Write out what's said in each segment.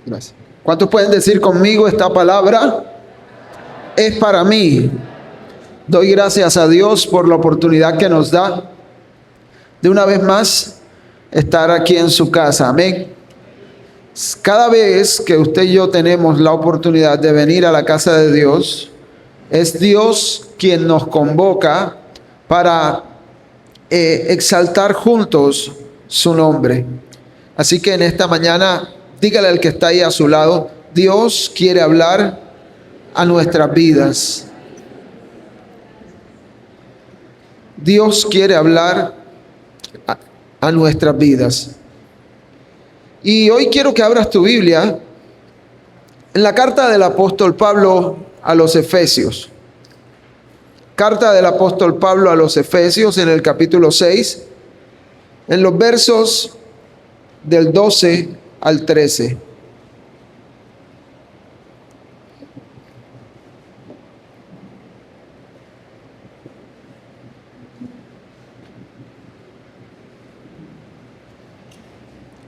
Gracias. ¿Cuántos pueden decir conmigo esta palabra? Es para mí. Doy gracias a Dios por la oportunidad que nos da de una vez más estar aquí en su casa. Amén. Cada vez que usted y yo tenemos la oportunidad de venir a la casa de Dios, es Dios quien nos convoca para exaltar juntos su nombre. Así que en esta mañana, dígale al que está ahí a su lado, Dios quiere hablar a nuestras vidas. Dios quiere hablar a nuestras vidas. Y hoy quiero que abras tu Biblia en la carta del apóstol Pablo a los Efesios. Carta del apóstol Pablo a los Efesios en el capítulo 6, en los versos del 12 al 13.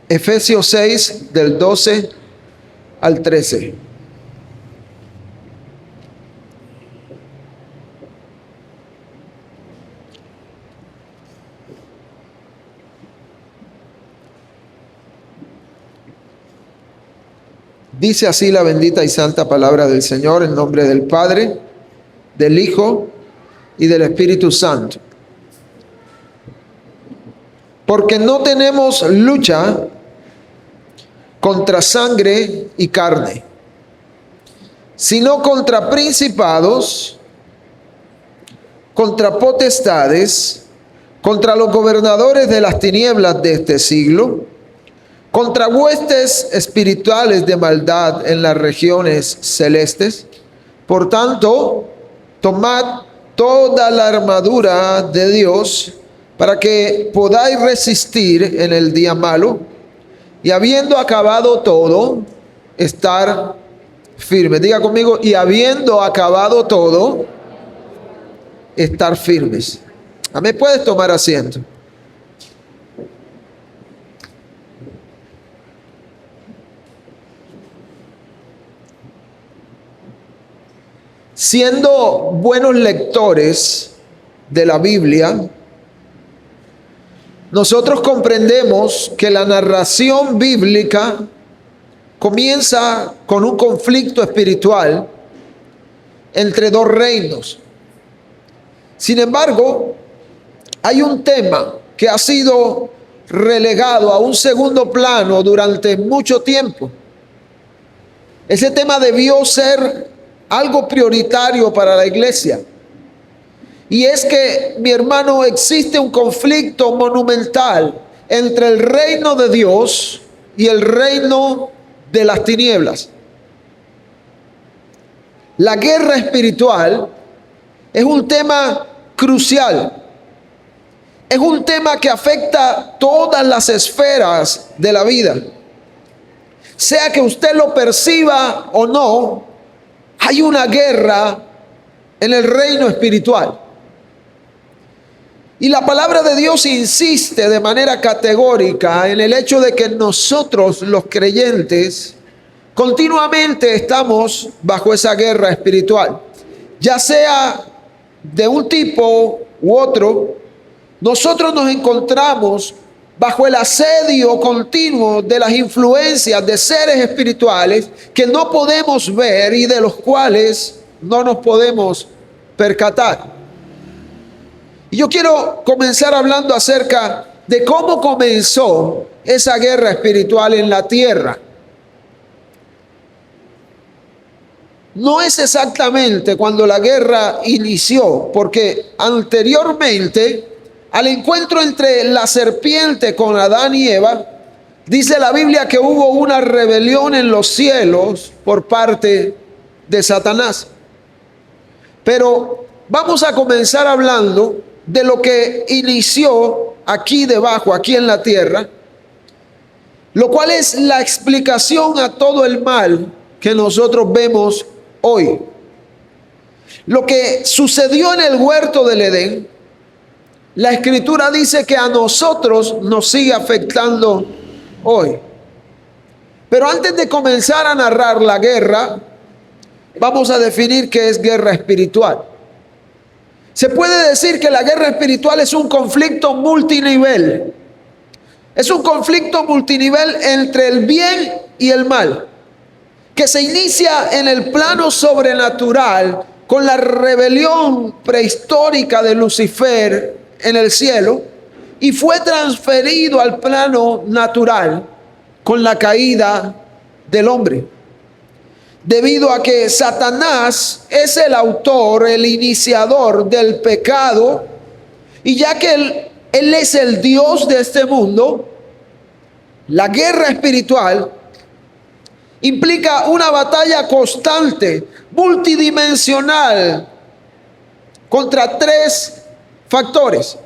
Efesios 6, del 12 al 13. Dice así la bendita y santa palabra del Señor, en nombre del Padre, del Hijo y del Espíritu Santo. Porque no tenemos lucha contra sangre y carne, sino contra principados, contra potestades, contra los gobernadores de las tinieblas de este siglo, contra huestes espirituales de maldad en las regiones celestes. Por tanto, tomad toda la armadura de Dios para que podáis resistir en el día malo, y habiendo acabado todo, estar firmes. Diga conmigo, y habiendo acabado todo, estar firmes. Amén. Puedes tomar asiento. Siendo buenos lectores de la Biblia, nosotros comprendemos que la narración bíblica comienza con un conflicto espiritual entre dos reinos. Sin embargo, hay un tema que ha sido relegado a un segundo plano durante mucho tiempo. Ese tema debió ser algo prioritario para la iglesia. Y es que, mi hermano, existe un conflicto monumental entre el reino de Dios y el reino de las tinieblas. La guerra espiritual es un tema crucial. Es un tema que afecta todas las esferas de la vida. Sea que usted lo perciba o no, hay una guerra en el reino espiritual. Y la palabra de Dios insiste de manera categórica en el hecho de que nosotros, los creyentes, continuamente estamos bajo esa guerra espiritual. Ya sea de un tipo u otro, nosotros nos encontramos bajo el asedio continuo de las influencias de seres espirituales que no podemos ver y de los cuales no nos podemos percatar. Y yo quiero comenzar hablando acerca de cómo comenzó esa guerra espiritual en la tierra. No es exactamente cuando la guerra inició, porque anteriormente al encuentro entre la serpiente con Adán y Eva, dice la Biblia que hubo una rebelión en los cielos por parte de Satanás. Pero vamos a comenzar hablando de lo que inició aquí debajo, aquí en la tierra, lo cual es la explicación a todo el mal que nosotros vemos hoy. Lo que sucedió en el huerto del Edén, la Escritura dice que a nosotros nos sigue afectando hoy. Pero antes de comenzar a narrar la guerra, vamos a definir qué es guerra espiritual. Se puede decir que la guerra espiritual es un conflicto multinivel. Es un conflicto multinivel entre el bien y el mal, que se inicia en el plano sobrenatural con la rebelión prehistórica de Lucifer en el cielo y fue transferido al plano natural con la caída del hombre. Debido a que Satanás es el autor, el iniciador del pecado, y ya que él es el Dios de este mundo, la guerra espiritual implica una batalla constante, multidimensional, contra tres factores.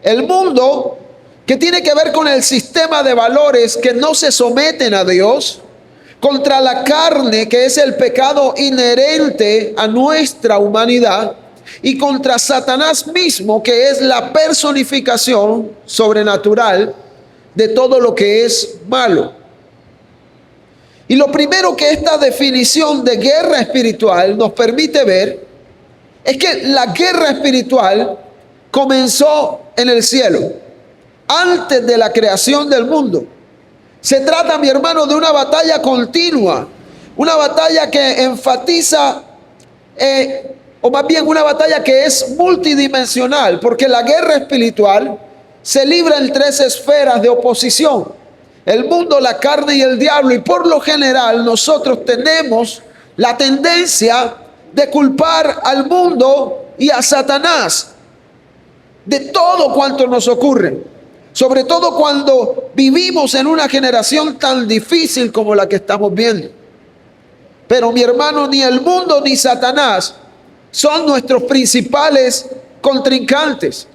El mundo, que tiene que ver con el sistema de valores que no se someten a Dios, contra la carne, que es el pecado inherente a nuestra humanidad, y contra Satanás mismo, que es la personificación sobrenatural de todo lo que es malo. Y lo primero que esta definición de guerra espiritual nos permite ver es que la guerra espiritual comenzó en el cielo, antes de la creación del mundo. Se trata, mi hermano, de una batalla continua, una batalla que enfatiza, o más bien una batalla que es multidimensional, porque la guerra espiritual se libra en tres esferas de oposición: el mundo, la carne y el diablo. Y por lo general nosotros tenemos la tendencia de culpar al mundo y a Satanás de todo cuanto nos ocurre. Sobre todo cuando vivimos en una generación tan difícil como la que estamos viendo. Pero mi hermano, ni el mundo ni Satanás son nuestros principales contrincantes.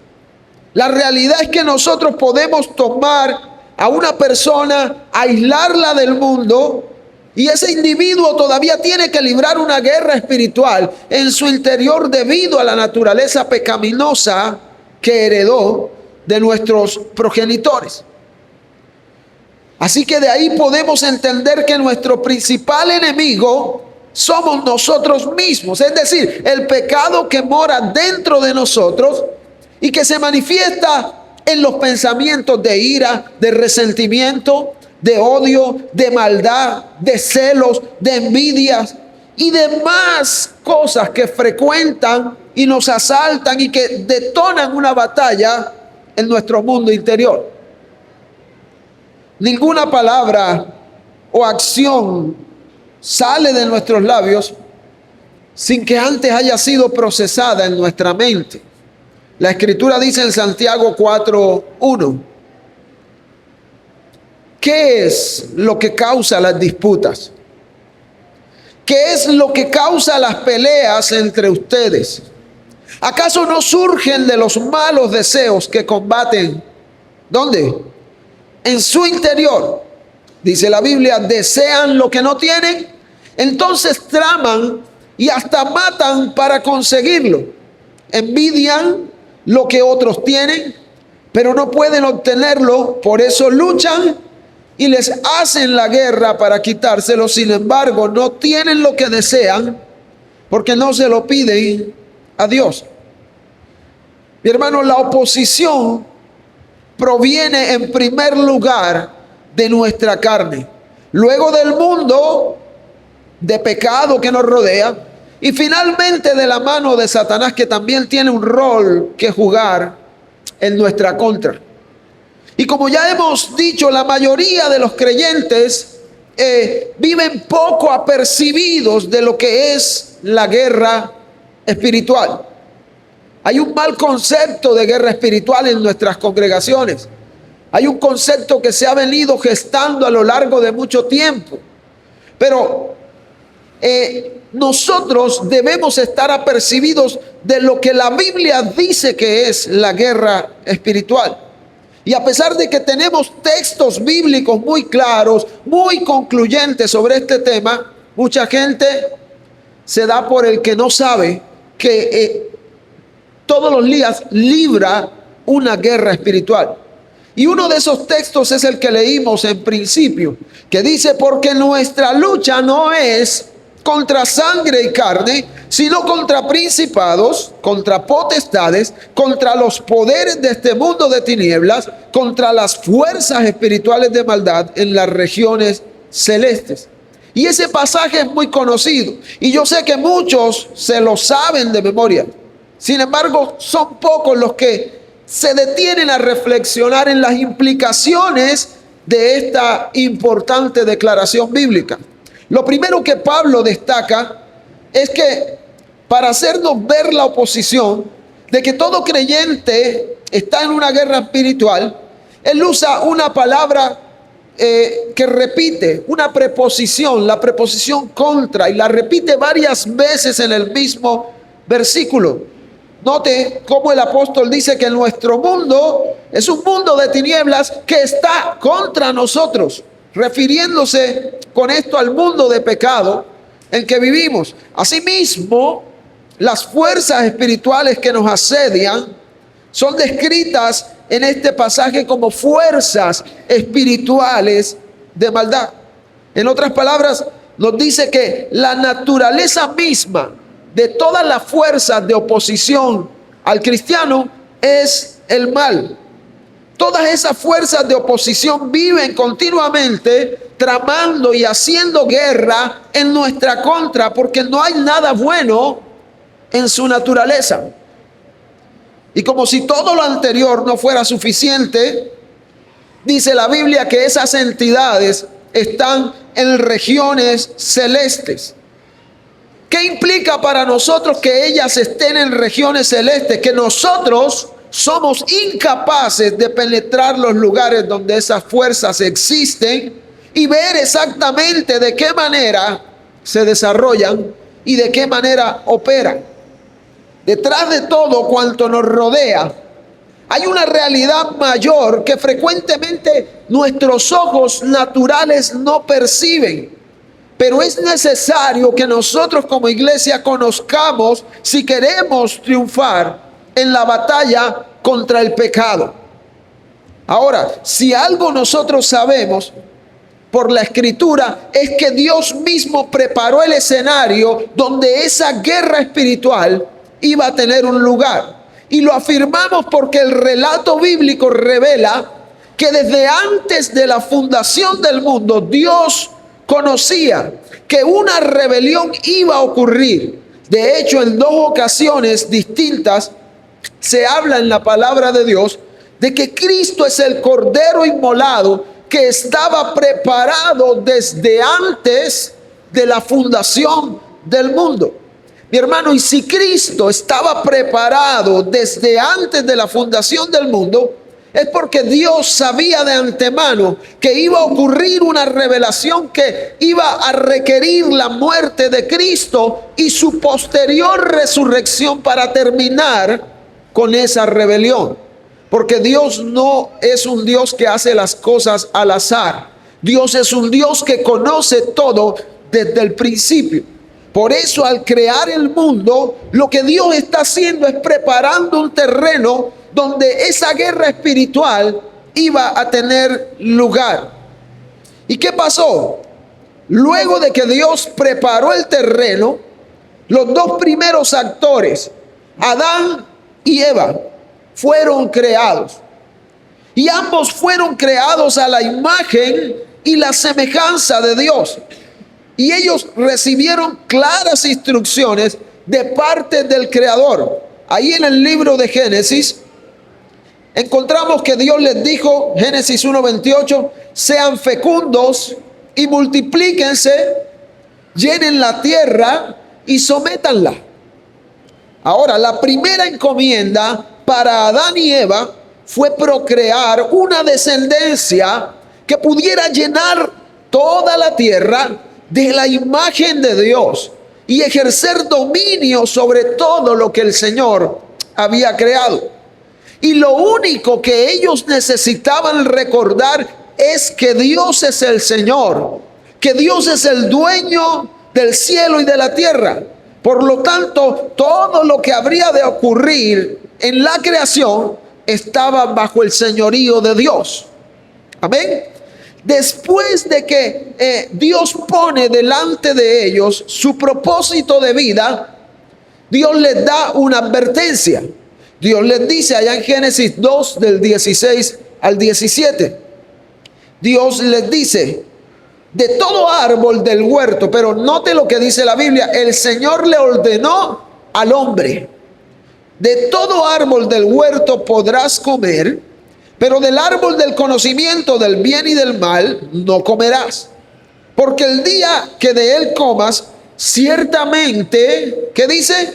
La realidad es que nosotros podemos tomar a una persona, aislarla del mundo, y ese individuo todavía tiene que librar una guerra espiritual en su interior debido a la naturaleza pecaminosa que heredó de nuestros progenitores. Así que de ahí podemos entender que nuestro principal enemigo somos nosotros mismos, es decir, el pecado que mora dentro de nosotros y que se manifiesta en los pensamientos de ira, de resentimiento, de odio, de maldad, de celos, de envidias y demás cosas que frecuentan y nos asaltan y que detonan una batalla en nuestro mundo interior. Ninguna palabra o acción sale de nuestros labios sin que antes haya sido procesada en nuestra mente. La Escritura dice en Santiago 4:1, ¿qué es lo que causa las disputas? ¿Qué es lo que causa las peleas entre ustedes? ¿Acaso no surgen de los malos deseos que combaten? ¿Dónde? En su interior. Dice la Biblia, desean lo que no tienen, entonces traman y hasta matan para conseguirlo. Envidian lo que otros tienen, pero no pueden obtenerlo, por eso luchan y les hacen la guerra para quitárselo. Sin embargo, no tienen lo que desean porque no se lo piden a Dios. Mi hermano, la oposición proviene en primer lugar de nuestra carne, luego del mundo de pecado que nos rodea y finalmente de la mano de Satanás, que también tiene un rol que jugar en nuestra contra. Y como ya hemos dicho, la mayoría de los creyentes viven poco apercibidos de lo que es la guerra espiritual. Hay un mal concepto de guerra espiritual en nuestras congregaciones. Hay un concepto que se ha venido gestando a lo largo de mucho tiempo. Pero nosotros debemos estar apercibidos de lo que la Biblia dice que es la guerra espiritual. Y a pesar de que tenemos textos bíblicos muy claros, muy concluyentes sobre este tema, mucha gente se da por el que no sabe que todos los días libra una guerra espiritual. Y uno de esos textos es el que leímos en principio, que dice, porque nuestra lucha no es contra sangre y carne, sino contra principados, contra potestades, contra los poderes de este mundo de tinieblas, contra las fuerzas espirituales de maldad en las regiones celestes. Y ese pasaje es muy conocido, y yo sé que muchos se lo saben de memoria. Sin embargo, son pocos los que se detienen a reflexionar en las implicaciones de esta importante declaración bíblica. Lo primero que Pablo destaca es que para hacernos ver la oposición de que todo creyente está en una guerra espiritual, él usa una palabra que repite, una preposición, la preposición contra, y la repite varias veces en el mismo versículo. Note cómo el apóstol dice que nuestro mundo es un mundo de tinieblas que está contra nosotros, refiriéndose con esto al mundo de pecado en que vivimos. Asimismo, las fuerzas espirituales que nos asedian son descritas en este pasaje como fuerzas espirituales de maldad. En otras palabras, nos dice que la naturaleza misma de todas las fuerzas de oposición al cristiano es el mal. Todas esas fuerzas de oposición viven continuamente tramando y haciendo guerra en nuestra contra, porque no hay nada bueno en su naturaleza. Y como si todo lo anterior no fuera suficiente, dice la Biblia que esas entidades están en regiones celestes. ¿Qué implica para nosotros que ellas estén en regiones celestes? Que nosotros somos incapaces de penetrar los lugares donde esas fuerzas existen y ver exactamente de qué manera se desarrollan y de qué manera operan. Detrás de todo cuanto nos rodea, hay una realidad mayor que frecuentemente nuestros ojos naturales no perciben. Pero es necesario que nosotros como iglesia conozcamos si queremos triunfar en la batalla contra el pecado. Ahora, si algo nosotros sabemos por la Escritura es que Dios mismo preparó el escenario donde esa guerra espiritual iba a tener un lugar. Y lo afirmamos porque el relato bíblico revela que desde antes de la fundación del mundo, Dios conocía que una rebelión iba a ocurrir. De hecho, en dos ocasiones distintas se habla en la palabra de Dios de que Cristo es el Cordero inmolado que estaba preparado desde antes de la fundación del mundo. Mi hermano, y si Cristo estaba preparado desde antes de la fundación del mundo, es porque Dios sabía de antemano que iba a ocurrir una revelación que iba a requerir la muerte de Cristo y su posterior resurrección para terminar con esa rebelión. Porque Dios no es un Dios que hace las cosas al azar. Dios es un Dios que conoce todo desde el principio. Por eso, al crear el mundo, lo que Dios está haciendo es preparando un terreno donde esa guerra espiritual iba a tener lugar. ¿Y qué pasó? Luego de que Dios preparó el terreno, los dos primeros actores, Adán y Eva, fueron creados. Y ambos fueron creados a la imagen y la semejanza de Dios. Y ellos recibieron claras instrucciones de parte del Creador. Ahí en el libro de Génesis encontramos que Dios les dijo, Génesis 1:28, sean fecundos y multiplíquense, llenen la tierra y sométanla. Ahora, la primera encomienda para Adán y Eva fue procrear una descendencia que pudiera llenar toda la tierra de la imagen de Dios y ejercer dominio sobre todo lo que el Señor había creado. Y lo único que ellos necesitaban recordar es que Dios es el Señor, que Dios es el dueño del cielo y de la tierra. Por lo tanto, todo lo que habría de ocurrir en la creación estaban bajo el señorío de Dios. Amén. Después de que Dios pone delante de ellos su propósito de vida, Dios les da una advertencia. Dios les dice allá en Génesis 2 del 16 al 17. Dios les dice: de todo árbol del huerto, pero note lo que dice la Biblia, el Señor le ordenó al hombre: de todo árbol del huerto podrás comer, pero del árbol del conocimiento del bien y del mal no comerás, porque el día que de él comas, ciertamente, ¿qué dice?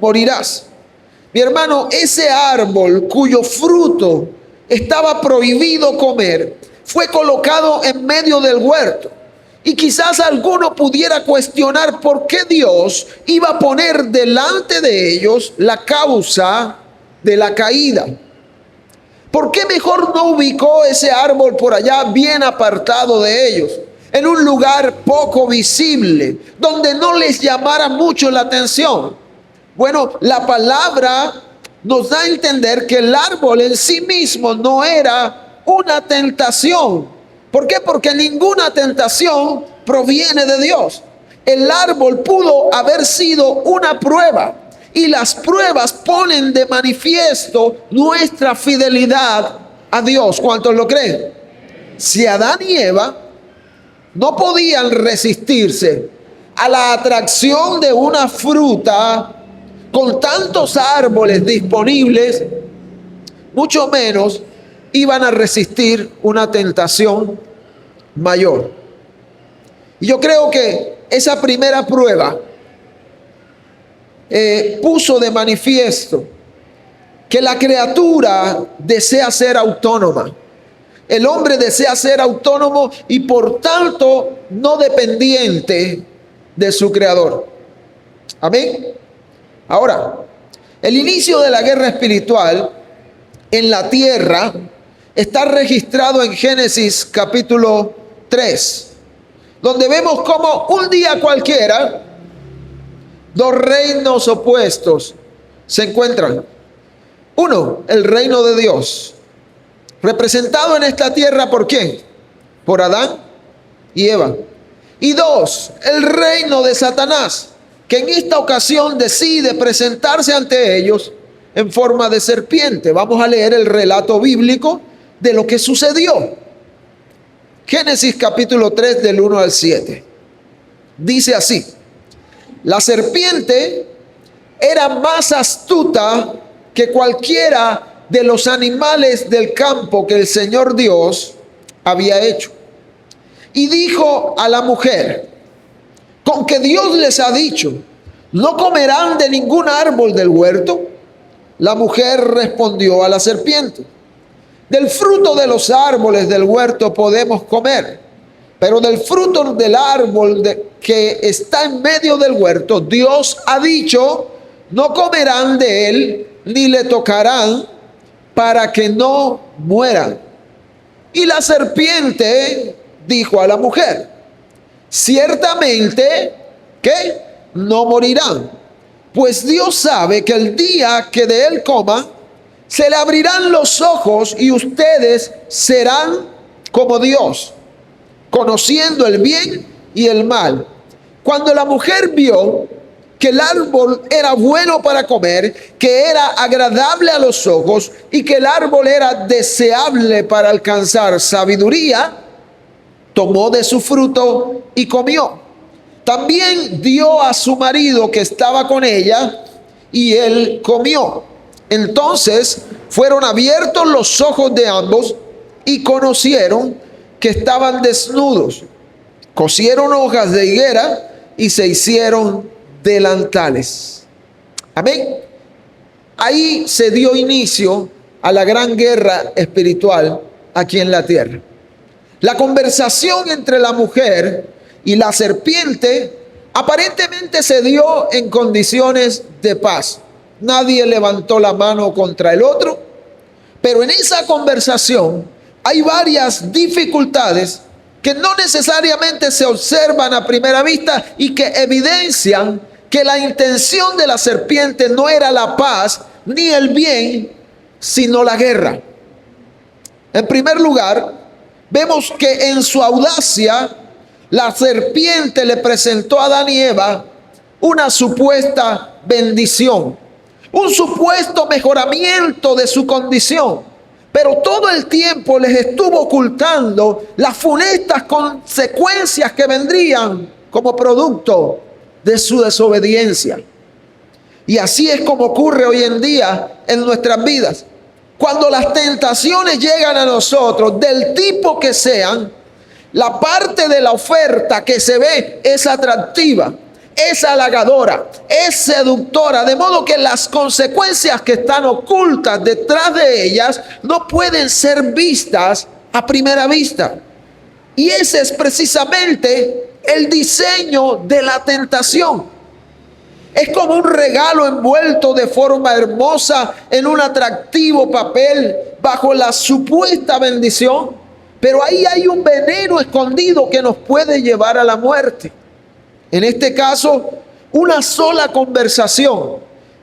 Morirás. Mi hermano, ese árbol cuyo fruto estaba prohibido comer fue colocado en medio del huerto. Y quizás alguno pudiera cuestionar por qué Dios iba a poner delante de ellos la causa de la caída. ¿Por qué mejor no ubicó ese árbol por allá bien apartado de ellos, en un lugar poco visible, donde no les llamara mucho la atención? Bueno, la palabra nos da a entender que el árbol en sí mismo no era una tentación. ¿Por qué? Porque ninguna tentación proviene de Dios. El árbol pudo haber sido una prueba, y las pruebas ponen de manifiesto nuestra fidelidad a Dios. ¿Cuántos lo creen? Si Adán y Eva no podían resistirse a la atracción de una fruta con tantos árboles disponibles, mucho menos iban a resistir una tentación mayor. Y yo creo que esa primera prueba puso de manifiesto que la criatura desea ser autónoma. El hombre desea ser autónomo y por tanto no dependiente de su creador. Amén. Ahora, el inicio de la guerra espiritual en la tierra está registrado en Génesis capítulo 3, donde vemos como un día cualquiera dos reinos opuestos se encuentran. Uno, el reino de Dios, representado en esta tierra ¿por quién? Por Adán y Eva. Y dos, el reino de Satanás, que en esta ocasión decide presentarse ante ellos en forma de serpiente. Vamos a leer el relato bíblico de lo que sucedió. Génesis capítulo 3 del 1 al 7. Dice así: la serpiente era más astuta que cualquiera de los animales del campo que el Señor Dios había hecho. Y dijo a la mujer: ¿con que Dios les ha dicho, no comerán de ningún árbol del huerto? La mujer respondió a la serpiente: del fruto de los árboles del huerto podemos comer, pero del fruto del árbol que está en medio del huerto, Dios ha dicho, no comerán de él, ni le tocarán, para que no mueran. Y la serpiente dijo a la mujer: ciertamente que no morirán, pues Dios sabe que el día que de él coman, se le abrirán los ojos y ustedes serán como Dios, conociendo el bien y el mal. Cuando la mujer vio que el árbol era bueno para comer, que era agradable a los ojos y que el árbol era deseable para alcanzar sabiduría, tomó de su fruto y comió. También dio a su marido que estaba con ella y él comió. Entonces fueron abiertos los ojos de ambos y conocieron que estaban desnudos. Cosieron hojas de higuera y se hicieron delantales. Amén. Ahí se dio inicio a la gran guerra espiritual aquí en la tierra. La conversación entre la mujer y la serpiente aparentemente se dio en condiciones de paz. Nadie levantó la mano contra el otro, pero en esa conversación hay varias dificultades que no necesariamente se observan a primera vista y que evidencian que la intención de la serpiente no era la paz ni el bien, sino la guerra. En primer lugar, vemos que en su audacia, la serpiente le presentó a Adán y Eva una supuesta bendición, un supuesto mejoramiento de su condición. Pero todo el tiempo les estuvo ocultando las funestas consecuencias que vendrían como producto de su desobediencia. Y así es como ocurre hoy en día en nuestras vidas. Cuando las tentaciones llegan a nosotros, del tipo que sean, la parte de la oferta que se ve es atractiva, es halagadora, es seductora, de modo que las consecuencias que están ocultas detrás de ellas no pueden ser vistas a primera vista. Y ese es precisamente el diseño de la tentación. Es como un regalo envuelto de forma hermosa en un atractivo papel bajo la supuesta bendición, pero ahí hay un veneno escondido que nos puede llevar a la muerte. En este caso, una sola conversación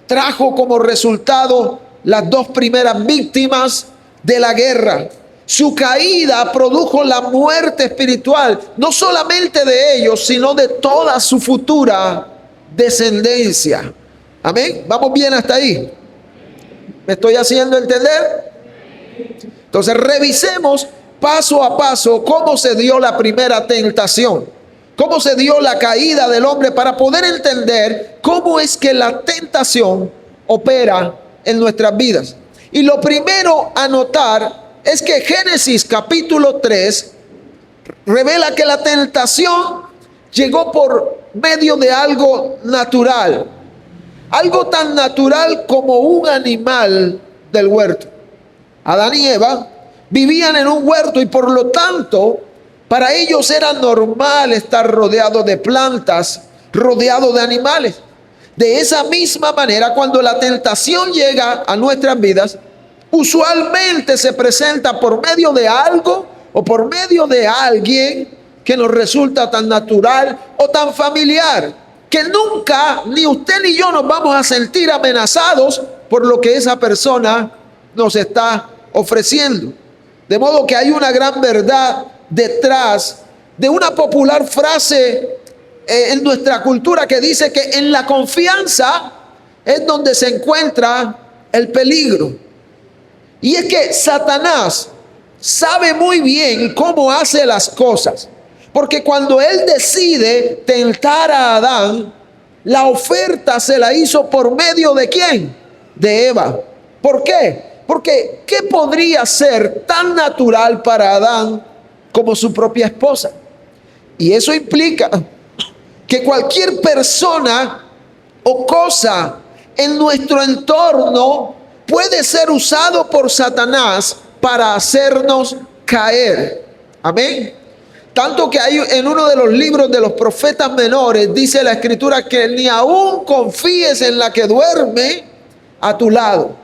trajo como resultado las dos primeras víctimas de la guerra. Su caída produjo la muerte espiritual, no solamente de ellos, sino de toda su futura descendencia. Amén. ¿Vamos bien hasta ahí? ¿Me estoy haciendo entender? Entonces, revisemos paso a paso cómo se dio la primera tentación. Cómo se dio la caída del hombre para poder entender cómo es que la tentación opera en nuestras vidas. Y lo primero a notar es que Génesis capítulo 3 revela que la tentación llegó por medio de algo natural. Algo tan natural como un animal del huerto. Adán y Eva vivían en un huerto y por lo tanto para ellos era normal estar rodeado de plantas, rodeado de animales. De esa misma manera, cuando la tentación llega a nuestras vidas, usualmente se presenta por medio de algo o por medio de alguien que nos resulta tan natural o tan familiar, que nunca ni usted ni yo nos vamos a sentir amenazados por lo que esa persona nos está ofreciendo. De modo que hay una gran verdad detrás de una popular frase en nuestra cultura que dice que en la confianza es donde se encuentra el peligro. Y es que Satanás sabe muy bien cómo hace las cosas, porque cuando él decide tentar a Adán, la oferta se la hizo por medio de ¿quién? De Eva. ¿Por qué? Porque ¿qué podría ser tan natural para Adán como su propia esposa? Y eso implica que cualquier persona o cosa en nuestro entorno puede ser usado por Satanás para hacernos caer. Amén. Tanto que hay en uno de los libros de los profetas menores, dice la escritura que ni aún confíes en la que duerme a tu lado.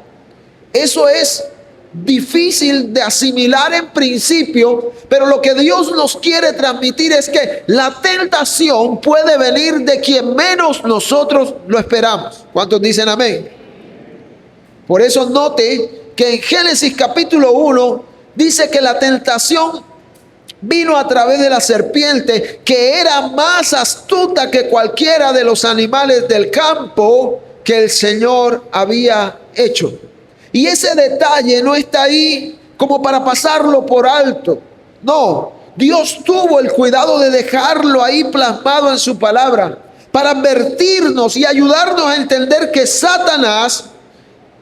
Eso es difícil de asimilar en principio, pero lo que Dios nos quiere transmitir es que la tentación puede venir de quien menos nosotros lo esperamos. ¿Cuántos dicen amén? Por eso note que en Génesis capítulo 1 dice que la tentación vino a través de la serpiente, que era más astuta que cualquiera de los animales del campo que el Señor había hecho. Y ese detalle no está ahí como para pasarlo por alto. No, Dios tuvo el cuidado de dejarlo ahí plasmado en su palabra para advertirnos y ayudarnos a entender que Satanás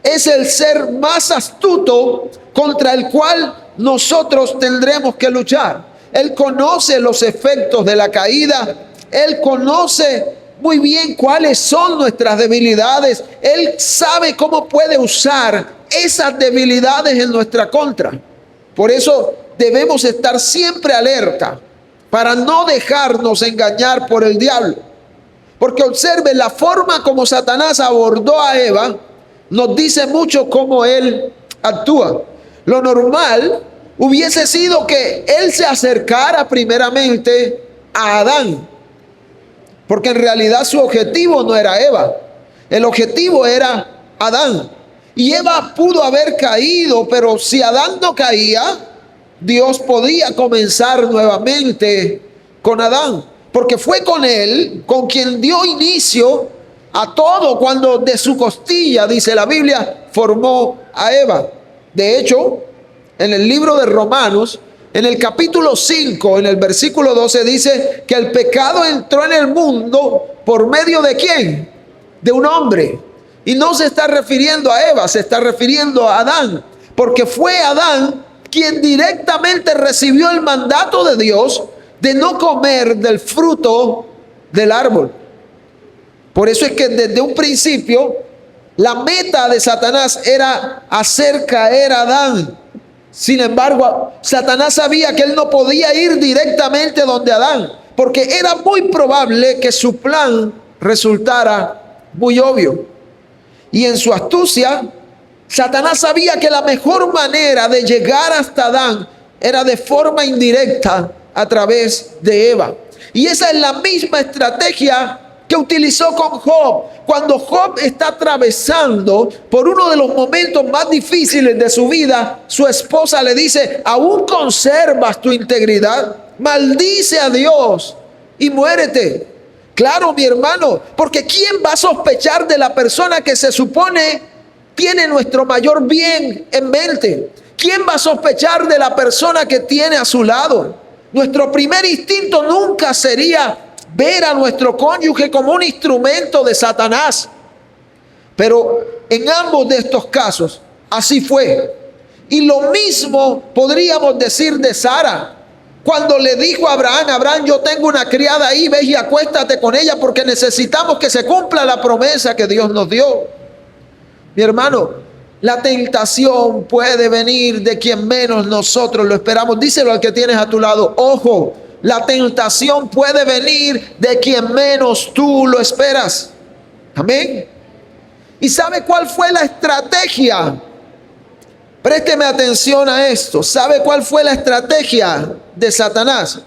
es el ser más astuto contra el cual nosotros tendremos que luchar. Él conoce los efectos de la caída. Él conoce muy bien cuáles son nuestras debilidades. Él sabe cómo puede usar esas debilidades en nuestra contra. Por eso debemos estar siempre alerta para no dejarnos engañar por el diablo. Porque observe la forma como Satanás abordó a Eva, nos dice mucho cómo él actúa. Lo normal hubiese sido que él se acercara primeramente a Adán, porque en realidad su objetivo no era Eva, el objetivo era Adán. Y Eva pudo haber caído, pero si Adán no caía, Dios podía comenzar nuevamente con Adán, porque fue con él con quien dio inicio a todo cuando de su costilla, dice la Biblia, formó a Eva. De hecho, en el libro de Romanos, en el capítulo 5, en el versículo 12, dice que el pecado entró en el mundo por medio de ¿quién? De un hombre. Y no se está refiriendo a Eva, se está refiriendo a Adán, porque fue Adán quien directamente recibió el mandato de Dios de no comer del fruto del árbol. Por eso es que desde un principio la meta de Satanás era hacer caer a Adán. Sin embargo, Satanás sabía que él no podía ir directamente donde Adán, porque era muy probable que su plan resultara muy obvio. Y en su astucia, Satanás sabía que la mejor manera de llegar hasta Adán era de forma indirecta a través de Eva. Y esa es la misma estrategia que utilizó con Job. Cuando Job está atravesando por uno de los momentos más difíciles de su vida, su esposa le dice: ¿aún conservas tu integridad? Maldice a Dios y muérete. Claro, mi hermano, porque ¿quién va a sospechar de la persona que se supone tiene nuestro mayor bien en mente? ¿Quién va a sospechar de la persona que tiene a su lado? Nuestro primer instinto nunca sería ver a nuestro cónyuge como un instrumento de Satanás. Pero en ambos de estos casos, así fue. Y lo mismo podríamos decir de Sara. Cuando le dijo a Abraham: Abraham, yo tengo una criada ahí, ve y acuéstate con ella porque necesitamos que se cumpla la promesa que Dios nos dio. Mi hermano, la tentación puede venir de quien menos nosotros lo esperamos. Díselo al que tienes a tu lado: ojo, la tentación puede venir de quien menos tú lo esperas. Amén. ¿Y sabe cuál fue la estrategia? Présteme atención a esto. ¿Sabe cuál fue la estrategia de Satanás?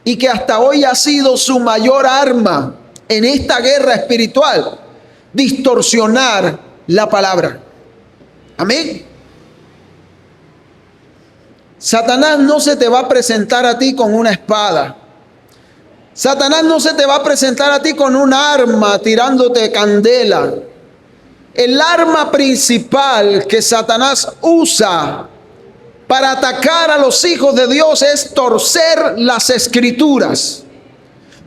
Y que hasta hoy ha sido su mayor arma en esta guerra espiritual: distorsionar la palabra. Amén. Satanás no se te va a presentar a ti con una espada. Satanás no se te va a presentar a ti con un arma tirándote candela. El arma principal que Satanás usa para atacar a los hijos de Dios es torcer las escrituras.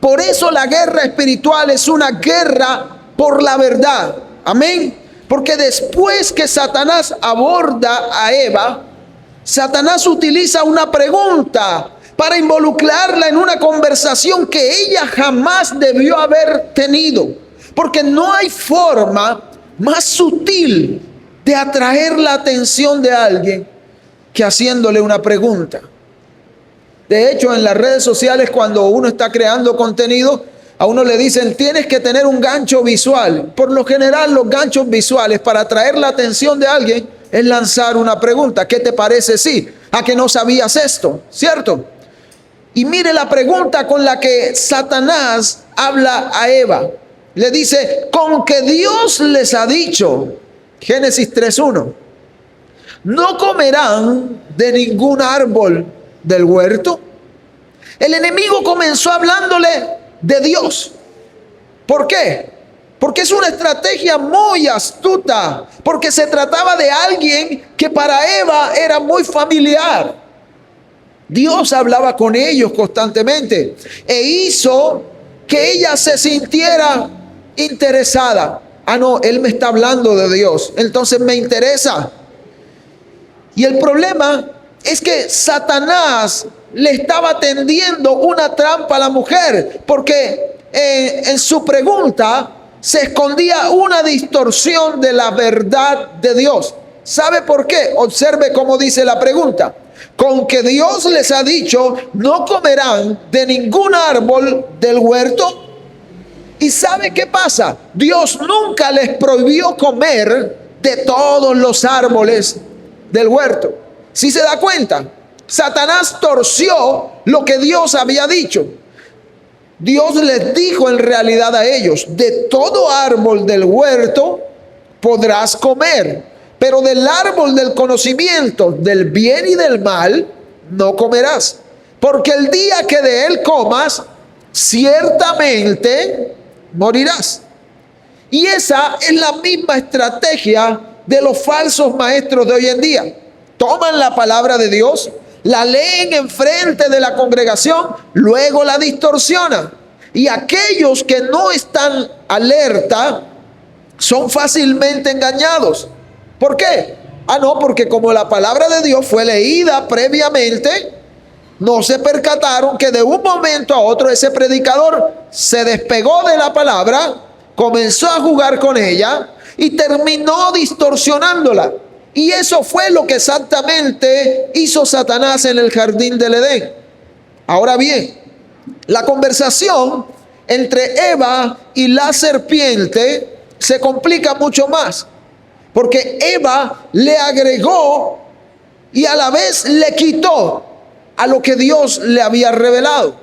Por eso la guerra espiritual es una guerra por la verdad. Amén. Porque después que Satanás aborda a Eva, Satanás utiliza una pregunta para involucrarla en una conversación que ella jamás debió haber tenido. Porque no hay forma más sutil de atraer la atención de alguien que haciéndole una pregunta. De hecho, en las redes sociales, cuando uno está creando contenido, a uno le dicen: tienes que tener un gancho visual. Por lo general, los ganchos visuales para atraer la atención de alguien es lanzar una pregunta. ¿Qué te parece si? ¿A que no sabías esto? ¿Cierto? Y mire la pregunta con la que Satanás habla a Eva. Le dice: con que Dios les ha dicho, Génesis 3:1, no comerán de ningún árbol del huerto. El enemigo comenzó hablándole de Dios. ¿Por qué? Porque es una estrategia muy astuta, porque se trataba de alguien que para Eva era muy familiar. Dios hablaba con ellos constantemente e hizo que ella se sintiera interesada. Ah, no, él me está hablando de Dios, entonces me interesa. Y el problema es que Satanás le estaba tendiendo una trampa a la mujer, porque en su pregunta se escondía una distorsión de la verdad de Dios. ¿Sabe por qué? Observe cómo dice la pregunta: con que Dios les ha dicho, no comerán de ningún árbol del huerto. ¿Y sabe qué pasa? Dios nunca les prohibió comer de todos los árboles del huerto. ¿Sí se da cuenta? Satanás torció lo que Dios había dicho. Dios les dijo en realidad a ellos: de todo árbol del huerto podrás comer, pero del árbol del conocimiento del bien y del mal no comerás, porque el día que de él comas, ciertamente morirás. Y esa es la misma estrategia de los falsos maestros de hoy en día. Toman la palabra de Dios, la leen en frente de la congregación, luego la distorsionan. Y aquellos que no están alerta son fácilmente engañados. ¿Por qué? No, porque como la palabra de Dios fue leída previamente, no se percataron que de un momento a otro ese predicador se despegó de la palabra, comenzó a jugar con ella y terminó distorsionándola. Y eso fue lo que exactamente hizo Satanás en el jardín del Edén. Ahora bien, la conversación entre Eva y la serpiente se complica mucho más, porque Eva le agregó y a la vez le quitó a lo que Dios le había revelado.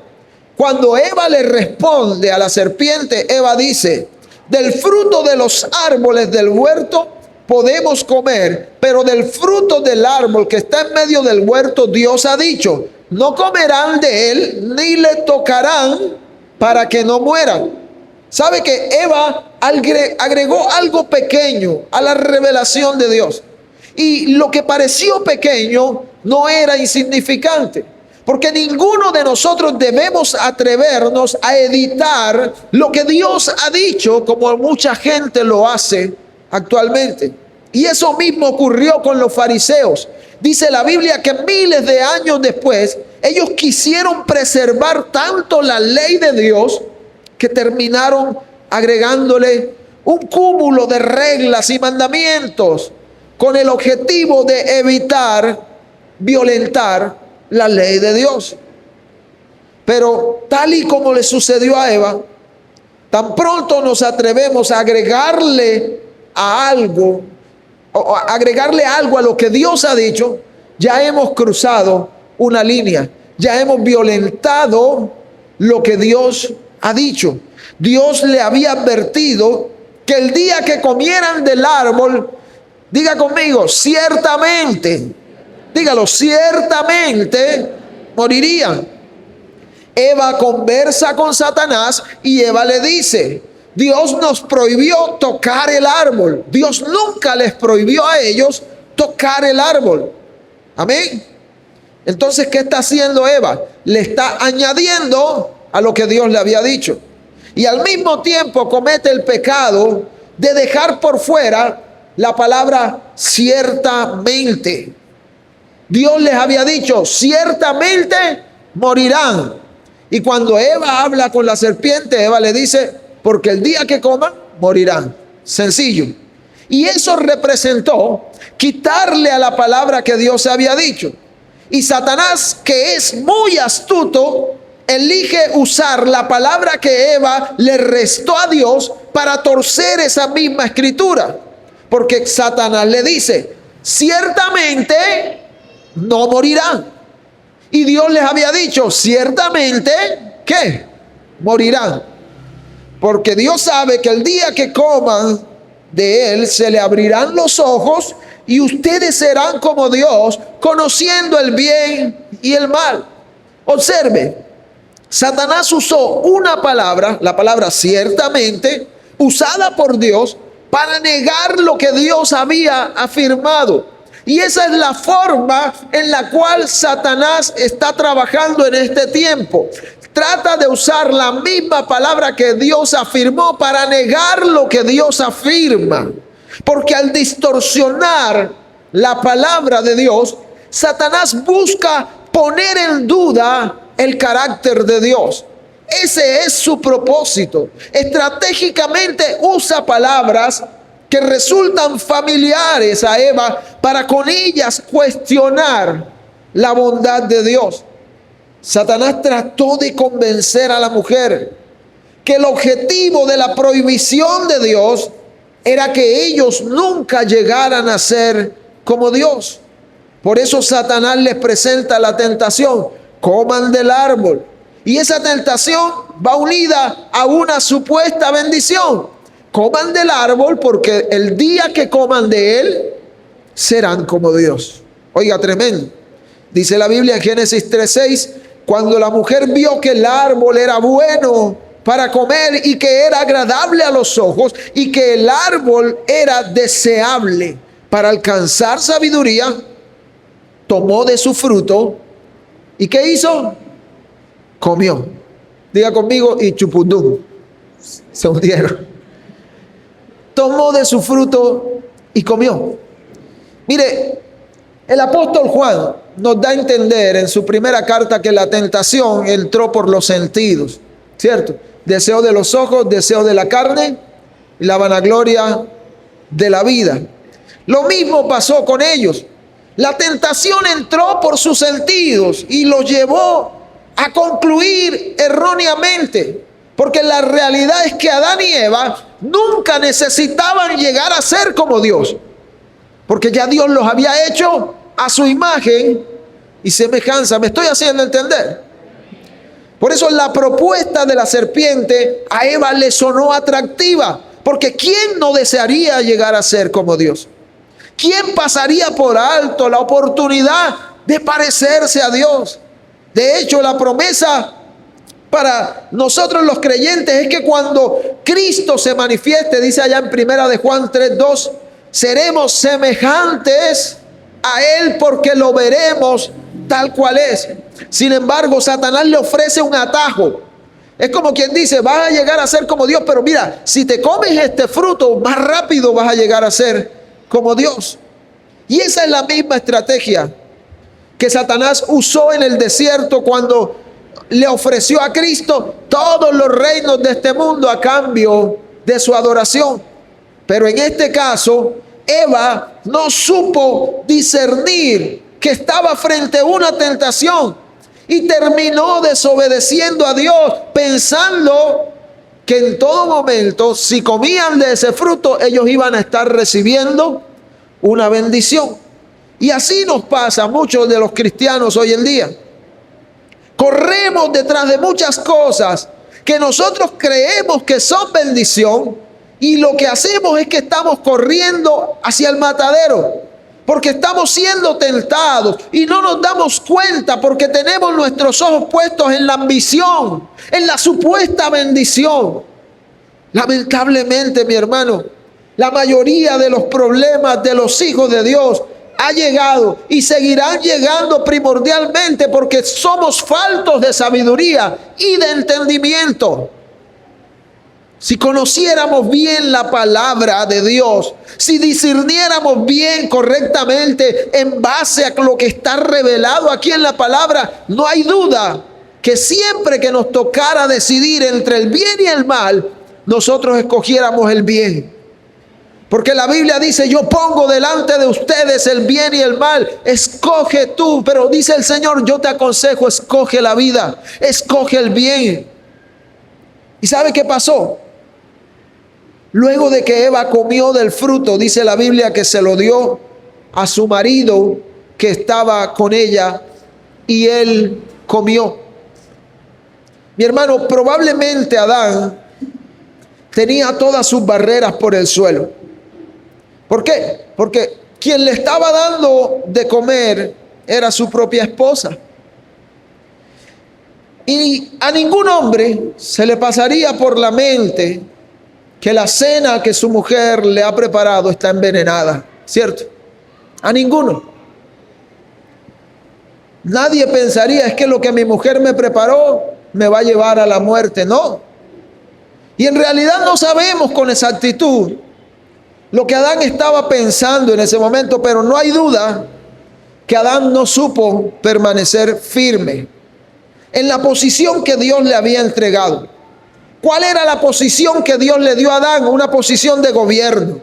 Cuando Eva le responde a la serpiente, Eva dice: del fruto de los árboles del huerto podemos comer, pero del fruto del árbol que está en medio del huerto, Dios ha dicho: no comerán de él ni le tocarán para que no mueran. ¿Sabe que Eva agregó algo pequeño a la revelación de Dios? Y lo que pareció pequeño no era insignificante, porque ninguno de nosotros debemos atrevernos a editar lo que Dios ha dicho, como mucha gente lo hace actualmente. Y eso mismo ocurrió con los fariseos. Dice la Biblia que miles de años después, ellos quisieron preservar tanto la ley de Dios que terminaron agregándole un cúmulo de reglas y mandamientos con el objetivo de evitar violentar la ley de Dios. Pero tal y como le sucedió a Eva, tan pronto nos atrevemos a agregarle a algo, o agregarle algo a lo que Dios ha dicho, ya hemos cruzado una línea, ya hemos violentado lo que Dios ha dicho. Dios le había advertido que el día que comieran del árbol, diga conmigo, ciertamente, dígalo, ciertamente morirían. Eva conversa con Satanás y Eva le dice: Dios nos prohibió tocar el árbol. Dios nunca les prohibió a ellos tocar el árbol. Amén. Entonces, ¿qué está haciendo Eva? Le está añadiendo a lo que Dios le había dicho. Y al mismo tiempo comete el pecado de dejar por fuera la palabra ciertamente. Dios les había dicho: ciertamente morirán. Y cuando Eva habla con la serpiente, Eva le dice: porque el día que coman, morirán. Sencillo. Y eso representó quitarle a la palabra que Dios había dicho. Y Satanás, que es muy astuto, elige usar la palabra que Eva le restó a Dios para torcer esa misma escritura. Porque Satanás le dice: ciertamente no morirán. Y Dios les había dicho: ciertamente, ¿qué? Morirán. Porque Dios sabe que el día que coman de él, se le abrirán los ojos y ustedes serán como Dios, conociendo el bien y el mal. Observe, Satanás usó una palabra, la palabra ciertamente, usada por Dios para negar lo que Dios había afirmado. Y esa es la forma en la cual Satanás está trabajando en este tiempo. Trata de usar la misma palabra que Dios afirmó para negar lo que Dios afirma. Porque al distorsionar la palabra de Dios, Satanás busca poner en duda el carácter de Dios. Ese es su propósito. Estratégicamente usa palabras que resultan familiares a Eva para con ellas cuestionar la bondad de Dios. Satanás trató de convencer a la mujer que el objetivo de la prohibición de Dios era que ellos nunca llegaran a ser como Dios. Por eso Satanás les presenta la tentación: coman del árbol. Y esa tentación va unida a una supuesta bendición. Coman del árbol porque el día que coman de él serán como Dios. Oiga, tremendo. Dice la Biblia en Génesis 3:6, cuando la mujer vio que el árbol era bueno para comer y que era agradable a los ojos y que el árbol era deseable para alcanzar sabiduría, tomó de su fruto y ¿qué hizo? Comió. Diga conmigo, y chupundum. Se hundieron. Tomó de su fruto y comió. Mire, el apóstol Juan nos da a entender en su primera carta que la tentación entró por los sentidos, ¿cierto? Deseo de los ojos, deseo de la carne y la vanagloria de la vida. Lo mismo pasó con ellos. La tentación entró por sus sentidos y los llevó a concluir erróneamente, porque la realidad es que Adán y Eva nunca necesitaban llegar a ser como Dios, porque ya Dios los había hecho a su imagen y semejanza. ¿Me estoy haciendo entender? Por eso la propuesta de la serpiente a Eva le sonó atractiva, porque ¿quién no desearía llegar a ser como Dios? ¿Quién pasaría por alto la oportunidad de parecerse a Dios? De hecho, la promesa para nosotros los creyentes es que cuando Cristo se manifieste, dice allá en primera de Juan 3:2, seremos semejantes a Él porque lo veremos tal cual es. Sin embargo, Satanás le ofrece un atajo. Es como quien dice, vas a llegar a ser como Dios, pero mira, si te comes este fruto, más rápido vas a llegar a ser como Dios. Y esa es la misma estrategia que Satanás usó en el desierto cuando le ofreció a Cristo todos los reinos de este mundo a cambio de su adoración. Pero en este caso, Eva no supo discernir que estaba frente a una tentación y terminó desobedeciendo a Dios, pensando que en todo momento, si comían de ese fruto, ellos iban a estar recibiendo una bendición. Y así nos pasa a muchos de los cristianos hoy en día. Corremos detrás de muchas cosas que nosotros creemos que son bendición, y lo que hacemos es que estamos corriendo hacia el matadero, porque estamos siendo tentados y no nos damos cuenta porque tenemos nuestros ojos puestos en la ambición, en la supuesta bendición. Lamentablemente, mi hermano, la mayoría de los problemas de los hijos de Dios ha llegado y seguirán llegando primordialmente porque somos faltos de sabiduría y de entendimiento. Si conociéramos bien la palabra de Dios, si discerniéramos bien correctamente en base a lo que está revelado aquí en la palabra, no hay duda que siempre que nos tocara decidir entre el bien y el mal, nosotros escogiéramos el bien. Porque la Biblia dice, yo pongo delante de ustedes el bien y el mal, escoge tú. Pero dice el Señor, yo te aconsejo, escoge la vida, escoge el bien. ¿Y sabe qué pasó? Luego de que Eva comió del fruto, dice la Biblia que se lo dio a su marido que estaba con ella y él comió. Mi hermano, probablemente Adán tenía todas sus barreras por el suelo. ¿Por qué? Porque quien le estaba dando de comer era su propia esposa. Y a ningún hombre se le pasaría por la mente que la cena que su mujer le ha preparado está envenenada, ¿cierto? A ninguno. Nadie pensaría, es que lo que mi mujer me preparó me va a llevar a la muerte. No. Y en realidad no sabemos con exactitud lo que Adán estaba pensando en ese momento, pero no hay duda que Adán no supo permanecer firme en la posición que Dios le había entregado. ¿Cuál era la posición que Dios le dio a Adán? Una posición de gobierno.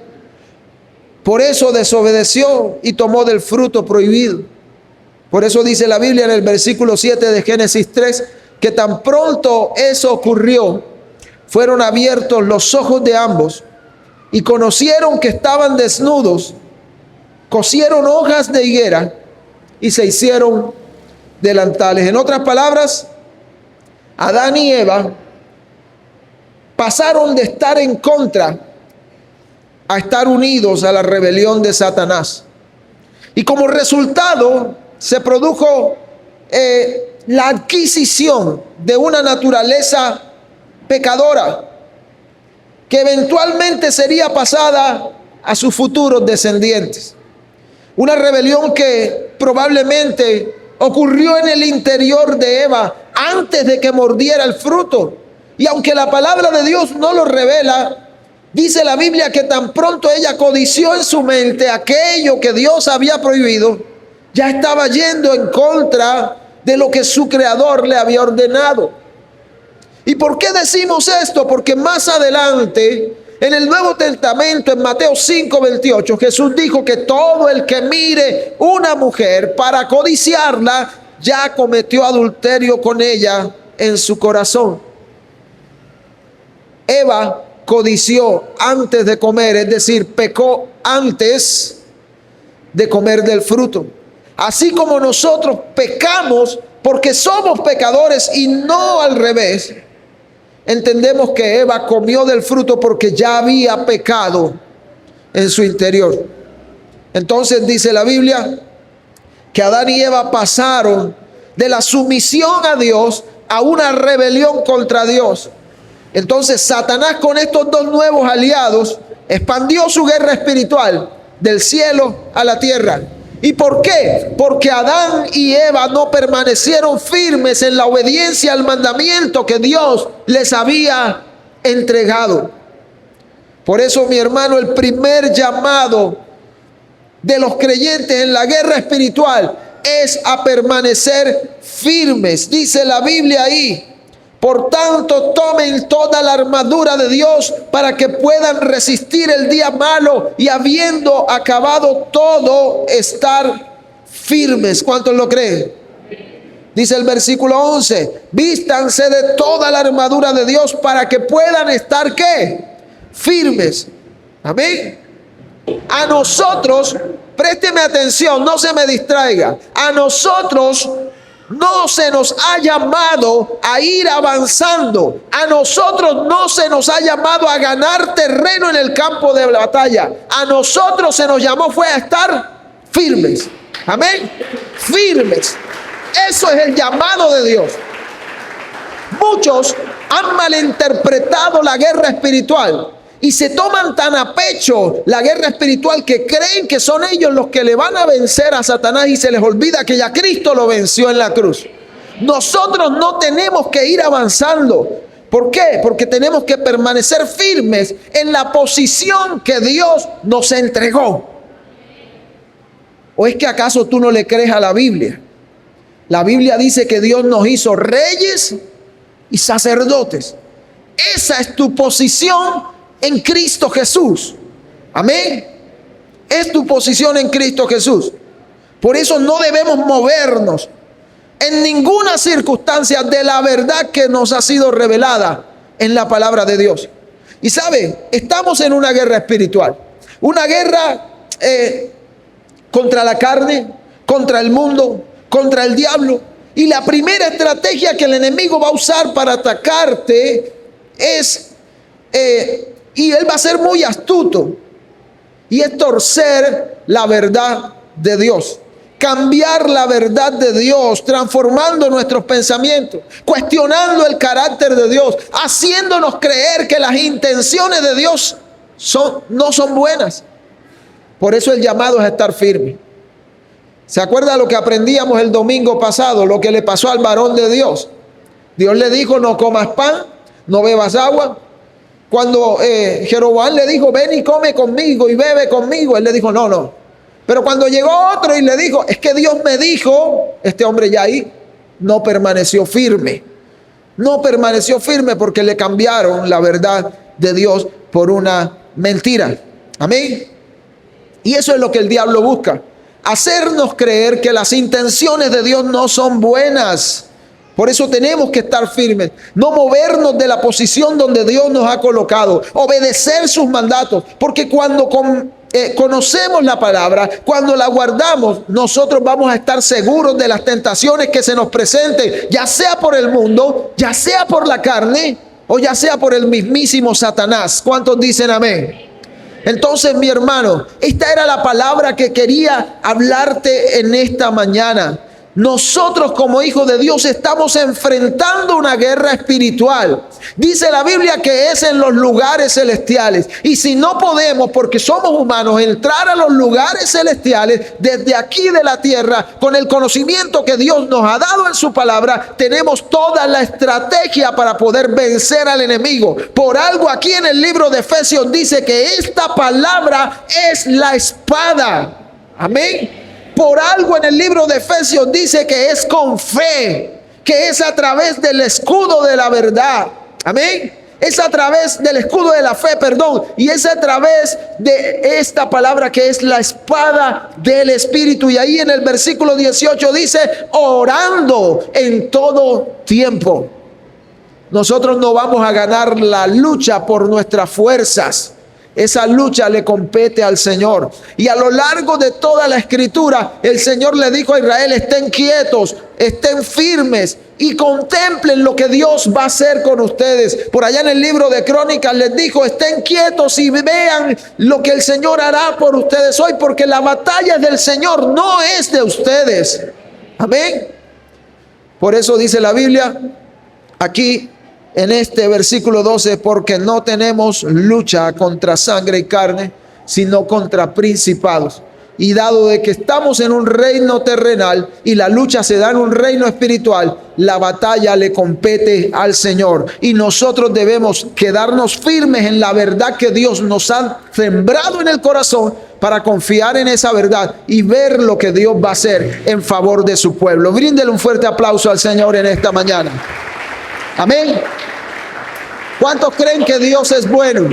Por eso desobedeció y tomó del fruto prohibido. Por eso dice la Biblia en el versículo 7 de Génesis 3, que tan pronto eso ocurrió, fueron abiertos los ojos de ambos y conocieron que estaban desnudos, cosieron hojas de higuera y se hicieron delantales. En otras palabras, Adán y Eva pasaron de estar en contra a estar unidos a la rebelión de Satanás. Y como resultado se produjo la adquisición de una naturaleza pecadora que eventualmente sería pasada a sus futuros descendientes. Una rebelión que probablemente ocurrió en el interior de Eva antes de que mordiera el fruto. Y aunque la palabra de Dios no lo revela, dice la Biblia que tan pronto ella codició en su mente aquello que Dios había prohibido, ya estaba yendo en contra de lo que su creador le había ordenado. ¿Y por qué decimos esto? Porque más adelante, en el Nuevo Testamento, en Mateo 5:28, Jesús dijo que todo el que mire una mujer para codiciarla, ya cometió adulterio con ella en su corazón. Eva codició antes de comer, es decir, pecó antes de comer del fruto. Así como nosotros pecamos porque somos pecadores y no al revés, entendemos que Eva comió del fruto porque ya había pecado en su interior. Entonces dice la Biblia que Adán y Eva pasaron de la sumisión a Dios a una rebelión contra Dios. Entonces Satanás, con estos dos nuevos aliados, expandió su guerra espiritual del cielo a la tierra. ¿Y por qué? Porque Adán y Eva no permanecieron firmes en la obediencia al mandamiento que Dios les había entregado. Por eso, mi hermano, el primer llamado de los creyentes en la guerra espiritual es a permanecer firmes. Dice la Biblia ahí: por tanto, tomen toda la armadura de Dios para que puedan resistir el día malo y, habiendo acabado todo, estar firmes. ¿Cuántos lo creen? Dice el versículo 11: vístanse de toda la armadura de Dios para que puedan estar, ¿qué? Firmes. Amén. A nosotros, présteme atención, no se me distraiga. A nosotros no se nos ha llamado a ir avanzando. A nosotros no se nos ha llamado a ganar terreno en el campo de batalla. A nosotros se nos llamó fue a estar firmes. Amén. Firmes. Eso es el llamado de Dios. Muchos han malinterpretado la guerra espiritual y se toman tan a pecho la guerra espiritual que creen que son ellos los que le van a vencer a Satanás, y se les olvida que ya Cristo lo venció en la cruz. Nosotros no tenemos que ir avanzando. ¿Por qué? Porque tenemos que permanecer firmes en la posición que Dios nos entregó. ¿O es que acaso tú no le crees a la Biblia? La Biblia dice que Dios nos hizo reyes y sacerdotes. Esa es tu posición en Cristo Jesús. Amén. Es tu posición en Cristo Jesús. Por eso no debemos movernos en ninguna circunstancia de la verdad que nos ha sido revelada en la palabra de Dios. Y sabe, estamos en una guerra espiritual. Una guerra contra la carne, contra el mundo, contra el diablo. Y la primera estrategia que el enemigo va a usar para atacarte es y él va a ser muy astuto, y es torcer la verdad de Dios, cambiar la verdad de Dios, transformando nuestros pensamientos, cuestionando el carácter de Dios, haciéndonos creer que las intenciones de Dios no son buenas. Por eso el llamado es a estar firme. ¿Se acuerda lo que aprendíamos el domingo pasado? Lo que le pasó al varón de Dios. Dios le dijo: no comas pan, no bebas agua. Cuando Jeroboam le dijo: ven y come conmigo y bebe conmigo, él le dijo: no, no. Pero cuando llegó otro y le dijo: es que Dios me dijo, este hombre ya ahí no permaneció firme. No permaneció firme porque le cambiaron la verdad de Dios por una mentira. Amén. Y eso es lo que el diablo busca: hacernos creer que las intenciones de Dios no son buenas. Por eso tenemos que estar firmes, no movernos de la posición donde Dios nos ha colocado, obedecer sus mandatos, porque cuando conocemos la palabra, cuando la guardamos, nosotros vamos a estar seguros de las tentaciones que se nos presenten, ya sea por el mundo, ya sea por la carne, o ya sea por el mismísimo Satanás. ¿Cuántos dicen amén? Entonces, mi hermano, esta era la palabra que quería hablarte en esta mañana. Nosotros como hijos de Dios estamos enfrentando una guerra espiritual. Dice la Biblia que es en los lugares celestiales. Y si no podemos, porque somos humanos, entrar a los lugares celestiales desde aquí de la tierra, con el conocimiento que Dios nos ha dado en su palabra, tenemos toda la estrategia para poder vencer al enemigo. Por algo aquí en el libro de Efesios dice que esta palabra es la espada. Amén. Por algo en el libro de Efesios dice que es con fe, que es a través del escudo de la verdad. Amén. Es a través del escudo de la fe, perdón. Y es a través de esta palabra que es la espada del Espíritu. Y ahí en el versículo 18 dice, orando en todo tiempo. Nosotros no vamos a ganar la lucha por nuestras fuerzas. Esa lucha le compete al Señor. Y a lo largo de toda la escritura, el Señor le dijo a Israel, estén quietos, estén firmes y contemplen lo que Dios va a hacer con ustedes. Por allá en el libro de Crónicas les dijo, estén quietos y vean lo que el Señor hará por ustedes hoy, porque la batalla es del Señor, no es de ustedes. Amén. Por eso dice la Biblia aquí en este versículo 12, porque no tenemos lucha contra sangre y carne, sino contra principados. Y dado de que estamos en un reino terrenal y la lucha se da en un reino espiritual, la batalla le compete al Señor. Y nosotros debemos quedarnos firmes en la verdad que Dios nos ha sembrado en el corazón para confiar en esa verdad y ver lo que Dios va a hacer en favor de su pueblo. Bríndele un fuerte aplauso al Señor en esta mañana. Amén. ¿Cuántos creen que Dios es bueno?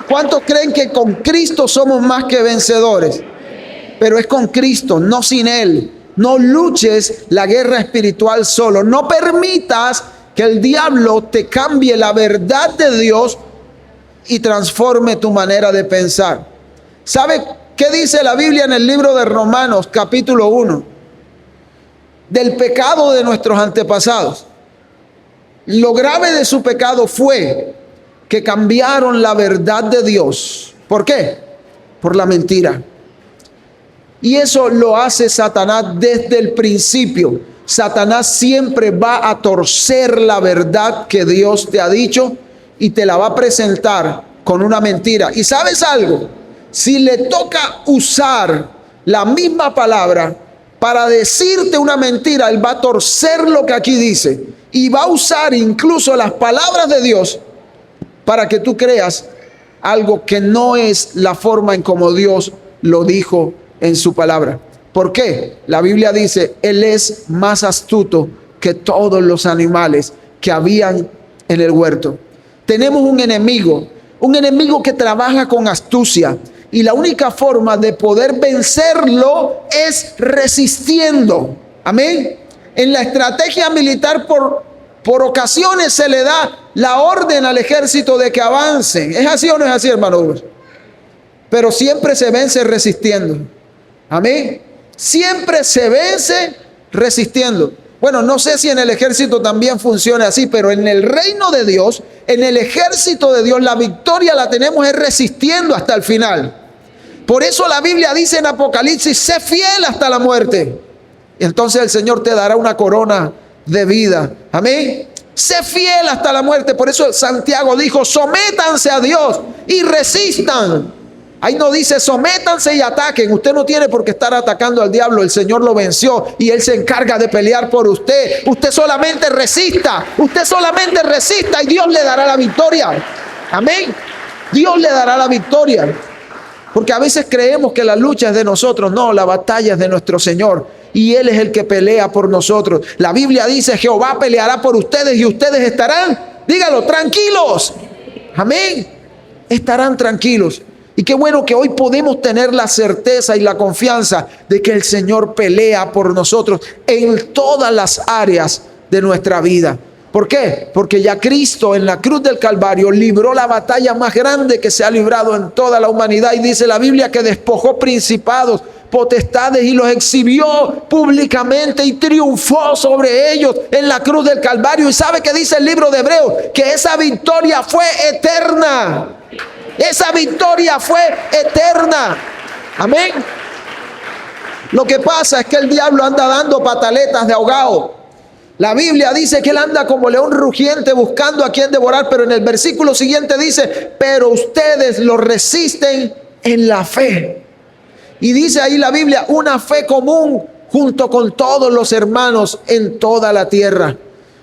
¿Cuántos creen que con Cristo somos más que vencedores? Pero es con Cristo, no sin Él. No luches la guerra espiritual solo. No permitas que el diablo te cambie la verdad de Dios y transforme tu manera de pensar. ¿Sabe qué dice la Biblia en el libro de Romanos, capítulo 1? Del pecado de nuestros antepasados. Lo grave de su pecado fue que cambiaron la verdad de Dios. ¿Por qué? Por la mentira. Y eso lo hace Satanás desde el principio. Satanás siempre va a torcer la verdad que Dios te ha dicho y te la va a presentar con una mentira. ¿Y sabes algo? Si le toca usar la misma palabra para decirte una mentira, él va a torcer lo que aquí dice y va a usar incluso las palabras de Dios para que tú creas algo que no es la forma en como Dios lo dijo en su palabra. ¿Por qué? La Biblia dice, Él es más astuto que todos los animales que habían en el huerto. Tenemos un enemigo que trabaja con astucia. Y la única forma de poder vencerlo es resistiendo. Amén. En la estrategia militar por ocasiones se le da la orden al ejército de que avancen. ¿Es así o no es así, hermano? Pero siempre se vence resistiendo. Amén. Siempre se vence resistiendo. Bueno, no sé si en el ejército también funciona así, pero en el reino de Dios, en el ejército de Dios, la victoria la tenemos es resistiendo hasta el final. Por eso la Biblia dice en Apocalipsis, sé fiel hasta la muerte. Y entonces el Señor te dará una corona de vida. Amén. Sé fiel hasta la muerte. Por eso Santiago dijo, sométanse a Dios y resistan. Ahí no dice sométanse y ataquen. Usted no tiene por qué estar atacando al diablo. El Señor lo venció y Él se encarga de pelear por usted. Usted solamente resista. Usted solamente resista y Dios le dará la victoria. Amén. Dios le dará la victoria. Porque a veces creemos que la lucha es de nosotros. No, la batalla es de nuestro Señor. Y Él es el que pelea por nosotros. La Biblia dice, Jehová peleará por ustedes y ustedes estarán, dígalo, tranquilos. Amén. Estarán tranquilos. Y qué bueno que hoy podemos tener la certeza y la confianza de que el Señor pelea por nosotros en todas las áreas de nuestra vida. ¿Por qué? Porque ya Cristo en la cruz del Calvario libró la batalla más grande que se ha librado en toda la humanidad. Y dice la Biblia que despojó principados, potestades y los exhibió públicamente y triunfó sobre ellos en la cruz del Calvario. ¿Y sabe qué dice el libro de Hebreos? Que esa victoria fue eterna. Esa victoria fue eterna. Amén. Lo que pasa es que el diablo anda dando pataletas de ahogado. La Biblia dice que él anda como león rugiente buscando a quien devorar, pero en el versículo siguiente dice, pero ustedes lo resisten en la fe. Y dice ahí la Biblia, una fe común junto con todos los hermanos en toda la tierra.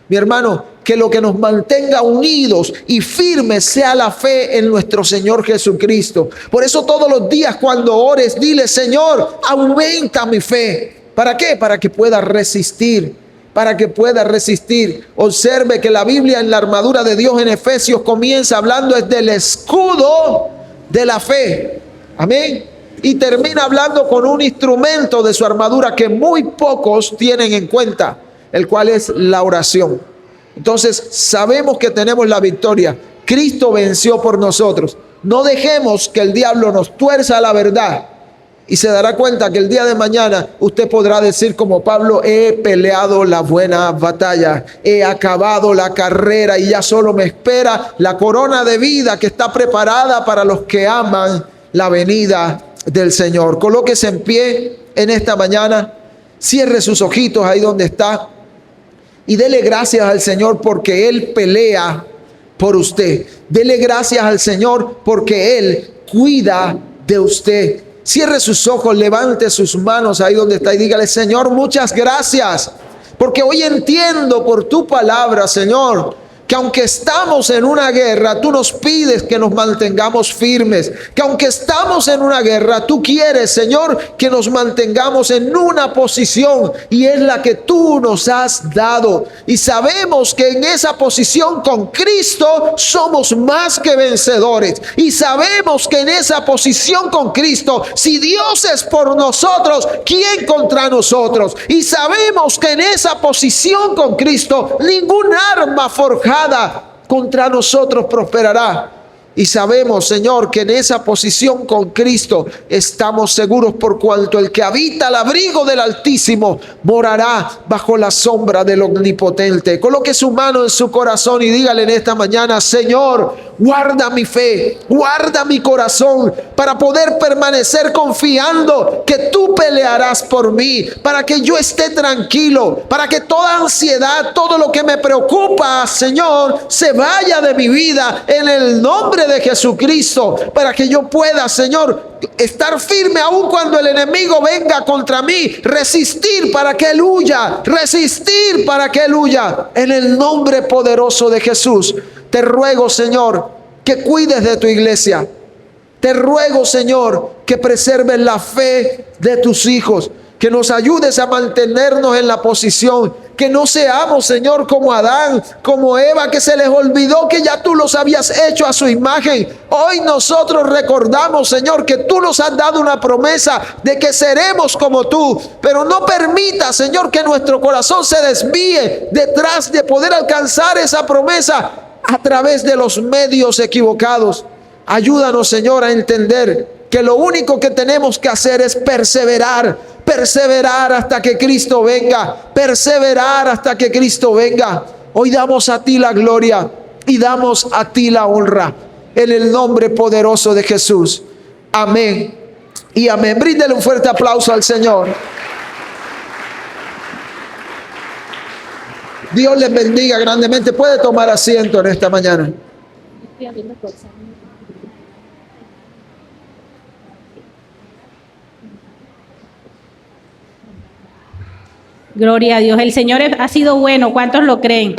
Mi hermano, que lo que nos mantenga unidos y firmes sea la fe en nuestro Señor Jesucristo. Por eso todos los días cuando ores, dile, Señor, aumenta mi fe. ¿Para qué? Para que pueda resistir. Para que pueda resistir. Observe que la Biblia en la armadura de Dios en Efesios comienza hablando es del escudo de la fe. Amén. Y termina hablando con un instrumento de su armadura que muy pocos tienen en cuenta, el cual es la oración. Entonces sabemos que tenemos la victoria. Cristo venció por nosotros. No dejemos que el diablo nos tuerza la verdad. Y se dará cuenta que el día de mañana usted podrá decir como Pablo, he peleado la buena batalla, he acabado la carrera y ya solo me espera la corona de vida que está preparada para los que aman la venida del Señor. Colóquese en pie en esta mañana, cierre sus ojitos ahí donde está y dele gracias al Señor porque Él pelea por usted. Dele gracias al Señor porque Él cuida de usted. Cierre sus ojos, levante sus manos ahí donde está y dígale, Señor, muchas gracias, porque hoy entiendo por tu palabra, Señor, que aunque estamos en una guerra, tú nos pides que nos mantengamos firmes, que aunque estamos en una guerra, tú quieres, Señor, que nos mantengamos en una posición y es la que tú nos has dado. Y sabemos que en esa posición con Cristo somos más que vencedores. Y sabemos que en esa posición con Cristo, si Dios es por nosotros, ¿quién contra nosotros? Y sabemos que en esa posición con Cristo, ningún arma forjada contra nosotros prosperará. Y sabemos, Señor, que en esa posición con Cristo estamos seguros por cuanto el que habita al abrigo del Altísimo morará bajo la sombra del Omnipotente. Coloque su mano en su corazón y dígale en esta mañana, Señor, guarda mi fe, guarda mi corazón para poder permanecer confiando que tú pelearás por mí, para que yo esté tranquilo, para que toda ansiedad, todo lo que me preocupa, Señor, se vaya de mi vida en el nombre de Jesucristo, para que yo pueda, Señor, estar firme aun cuando el enemigo venga contra mí, resistir para que él huya, resistir para que él huya, en el nombre poderoso de Jesús. Te ruego, Señor, que cuides de tu iglesia. Te ruego, Señor, que preserves la fe de tus hijos, que nos ayudes a mantenernos en la posición, que no seamos, Señor, como Adán, como Eva, que se les olvidó que ya tú los habías hecho a su imagen. Hoy nosotros recordamos, Señor, que tú nos has dado una promesa de que seremos como tú, pero no permita, Señor, que nuestro corazón se desvíe detrás de poder alcanzar esa promesa a través de los medios equivocados. Ayúdanos, Señor, a entender que lo único que tenemos que hacer es perseverar, perseverar hasta que Cristo venga, perseverar hasta que Cristo venga. Hoy damos a ti la gloria y damos a ti la honra en el nombre poderoso de Jesús. Amén y amén. Bríndele un fuerte aplauso al Señor. Dios les bendiga grandemente. Puede tomar asiento en esta mañana. Gloria a Dios. El Señor ha sido bueno. ¿Cuántos lo creen?